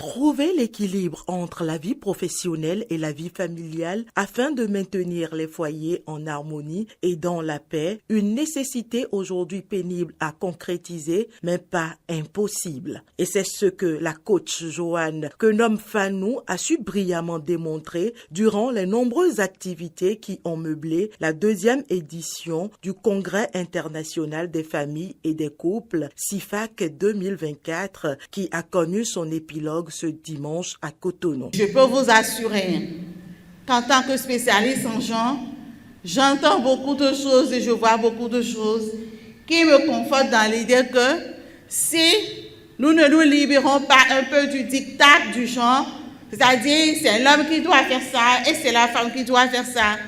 Trouver l'équilibre entre la vie professionnelle et la vie familiale afin de maintenir les foyers en harmonie et dans la paix, une nécessité aujourd'hui pénible à concrétiser, mais pas impossible. Et c'est ce que la coach Joanne, que nomme Fanou, a su brillamment démontrer durant les nombreuses activités qui ont meublé la 2e édition du Congrès international des familles et des couples CIFAC 2024 qui a connu son épilogue ce dimanche à Cotonou. Je peux vous assurer qu'en tant que spécialiste en genre, j'entends beaucoup de choses et je vois beaucoup de choses qui me confortent dans l'idée que si nous ne nous libérons pas un peu du diktat du genre, c'est-à-dire c'est l'homme qui doit faire ça et c'est la femme qui doit faire ça,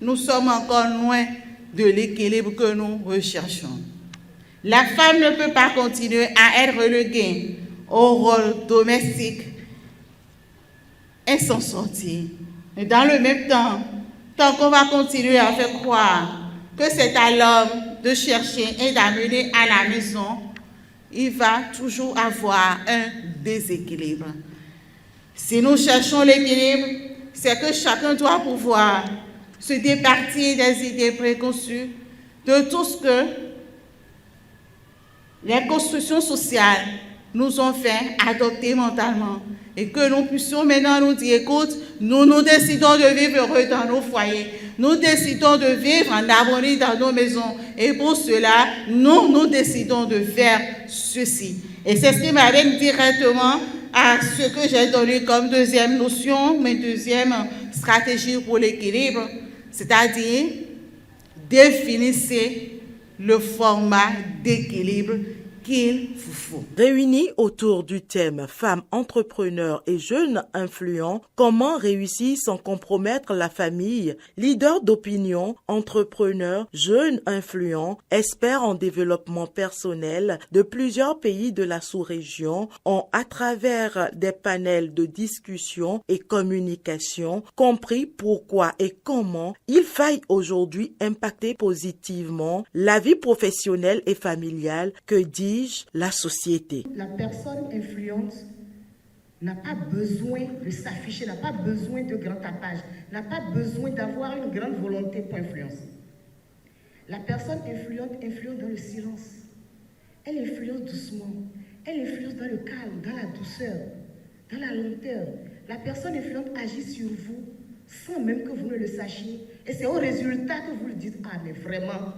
nous sommes encore loin de l'équilibre que nous recherchons. La femme ne peut pas continuer à être reléguée au rôle domestique et s'en sortir. Et dans le même temps, tant qu'on va continuer à faire croire que c'est à l'homme de chercher et d'amener à la maison, il va toujours avoir un déséquilibre. Si nous cherchons l'équilibre, c'est que chacun doit pouvoir se départir des idées préconçues, de tout ce que les constructions sociales nous ont fait adopter mentalement et que nous puissions maintenant nous dire, écoute, nous décidons de vivre heureux dans nos foyers, nous décidons de vivre en harmonie dans nos maisons et pour cela, nous décidons de faire ceci. Et c'est ce qui m'amène directement à ce que j'ai donné comme deuxième notion, mais deuxième stratégie pour l'équilibre, c'est-à-dire définissez le format d'équilibre qu'il vous faut. Réunis autour du thème femmes entrepreneurs et jeunes influents, comment réussir sans compromettre la famille? Leaders d'opinion, entrepreneurs, jeunes influents, experts en développement personnel de plusieurs pays de la sous-région ont, à travers des panels de discussion et communication, compris pourquoi et comment il faille aujourd'hui impacter positivement la vie professionnelle et familiale, que dit la société. La personne influente n'a pas besoin de s'afficher, n'a pas besoin de grand tapage, n'a pas besoin d'avoir une grande volonté pour influencer. La personne influente influence dans le silence. Elle influence doucement. Elle influence dans le calme, dans la douceur, dans la lenteur. La personne influente agit sur vous sans même que vous ne le sachiez. Et c'est au résultat que vous le dites, ah mais vraiment,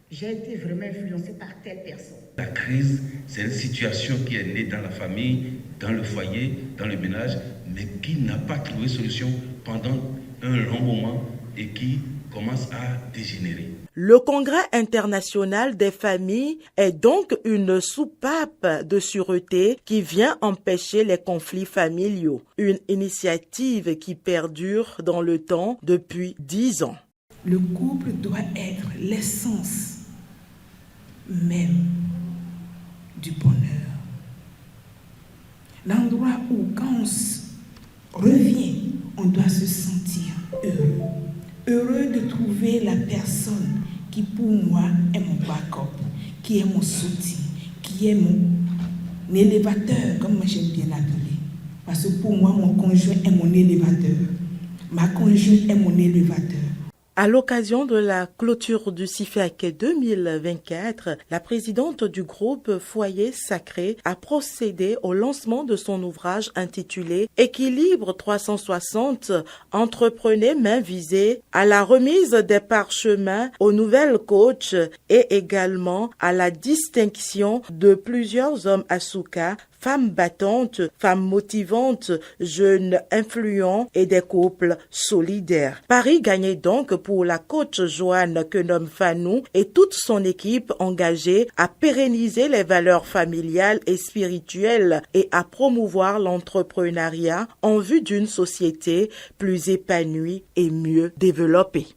j'ai été vraiment influencé par telle personne. La crise, c'est une situation qui est née dans la famille, dans le foyer, dans le ménage, mais qui n'a pas trouvé solution pendant un long moment et qui commence à dégénérer. Le Congrès international des familles est donc une soupape de sûreté qui vient empêcher les conflits familiaux. Une initiative qui perdure dans le temps depuis 10 ans. Le couple doit être l'essence même du bonheur. L'endroit où, quand on revient, on doit se sentir heureux. Heureux de trouver la personne qui, pour moi, est mon backup, qui est mon soutien, qui est mon élévateur, comme moi j'aime bien l'appeler. Parce que pour moi, mon conjoint est mon élévateur. Ma conjointe est mon élévateur. À l'occasion de la clôture du CIFAC 2024, la présidente du groupe Foyer Sacré a procédé au lancement de son ouvrage intitulé Équilibre 360, entreprenez main visée, à la remise des parchemins aux nouvelles coachs et également à la distinction de plusieurs hommes Asuka, femmes battantes, femmes motivantes, jeunes influents et des couples solidaires. Paris gagnait donc pour la coach Joanne que nomme Fanou et toute son équipe engagée à pérenniser les valeurs familiales et spirituelles et à promouvoir l'entrepreneuriat en vue d'une société plus épanouie et mieux développée.